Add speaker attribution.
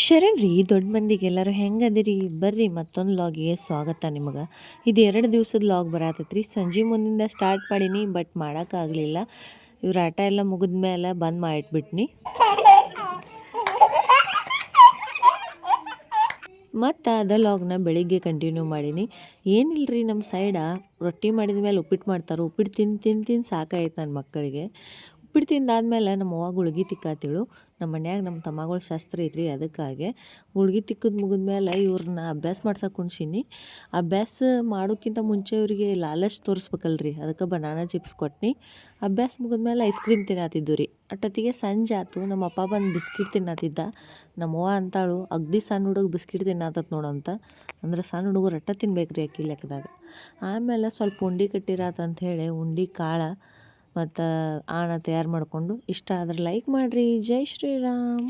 Speaker 1: ಶರಣ್ರಿ ದೊಡ್ಡ ಮಂದಿಗೆಲ್ಲರೂ ಹೆಂಗದಿರಿ ಬರ್ರಿ ಮತ್ತೊಂದು ಲಾಗಿಗೆ ಸ್ವಾಗತ ನಿಮಗೆ. ಇದು 2 ದಿವಸದ ಲಾಗ್ ಬರತೈತ್ರಿ. ಸಂಜೆ ಮುಂದಿಂದ ಸ್ಟಾರ್ಟ್ ಮಾಡೀನಿ, ಬಟ್ ಮಾಡೋಕ್ಕಾಗಲಿಲ್ಲ. ಇವ್ರ ಆಟ ಎಲ್ಲ ಮುಗಿದ ಮೇಲೆ ಬಂದ್ ಮಾಡಿಟ್ಬಿಟ್ನಿ. ಮತ್ತು ಅದ ಲಾಗ್ನ ಬೆಳಿಗ್ಗೆ ಕಂಟಿನ್ಯೂ ಮಾಡೀನಿ. ಏನಿಲ್ಲರಿ, ನಮ್ಮ ಸೈಡ ರೊಟ್ಟಿ ಮಾಡಿದ ಮೇಲೆ ಉಪ್ಪಿಟ್ಟು ಮಾಡ್ತಾರೆ. ಉಪ್ಪಿಟ್ಟು ತಿಂದು ಸಾಕಾಯ್ತು ನನ್ನ ಮಕ್ಕಳಿಗೆ. ಉಪ್ಪಿಟ್ಟು ತಿಂದಾದ್ಮೇಲೆ ನಮ್ಮ ಅವ್ವ ಗುಳ್ಗಿ ತಿಕ್ಕಾತಿಳು. ನಮ್ಮ ಮನ್ಯಾಗ ನಮ್ಮ ತಮ್ಮಗಳ ಶಾಸ್ತ್ರ ಐತ್ರಿ, ಅದಕ್ಕಾಗಿ ಗುಳ್ಗಿ ತಿಕ್ಕದು ಮುಗಿದ್ಮೇಲೆ ಇವ್ರನ್ನ ಅಭ್ಯಾಸ ಮಾಡ್ಸಕ್ಕೆ ಕುಣ್ಸೀನಿ. ಅಭ್ಯಾಸ ಮಾಡೋಕ್ಕಿಂತ ಮುಂಚೆ ಇವರಿಗೆ ಲಾಲಚ್ ತೋರಿಸ್ಬೇಕಲ್ರಿ, ಅದಕ್ಕೆ ಬನಾನಾ ಚಿಪ್ಸ್ ಕೊಟ್ನಿ. ಅಭ್ಯಾಸ ಮುಗಿದ್ಮೇಲೆ ಐಸ್ ಕ್ರೀಮ್ ತಿನ್ನತ್ತಿದ್ದು ರೀ. ಅಷ್ಟೊತ್ತಿಗೆ ಸಂಜೆ ಆಯ್ತು. ನಮ್ಮ ಅಪ್ಪ ಬಂದು ಬಿಸ್ಕಿಟ್ ತಿನ್ನತ್ತಿದ್ದ. ನಮ್ಮವ್ವ ಅಂತಾಳು, ಅಗ್ದಿ ಸಣ್ಣ ಹುಡುಗ ಬಿಸ್ಕಿಟ್ ತಿನ್ನತ್ತತ್ ನೋಡಂತ. ಅಂದ್ರೆ ಸಣ್ಣ ಹುಡುಗರು ಅಟ್ಟ ತಿನ್ಬೇಕು ರೀ ಅಕ್ಕಿ ಲೆಕ್ಕದಾಗ. ಆಮೇಲೆ ಸ್ವಲ್ಪ ಉಂಡೆ ಕಟ್ಟಿರಾತಂತ ಹೇಳಿ ಉಂಡೆ ಕಾಳು ಮತ್ತು ಆಣ ತಯಾರು ಮಾಡಿಕೊಂಡು, ಇಷ್ಟ ಆದ್ರೆ ಲೈಕ್ ಮಾಡಿರಿ. ಜೈ ಶ್ರೀರಾಮ್.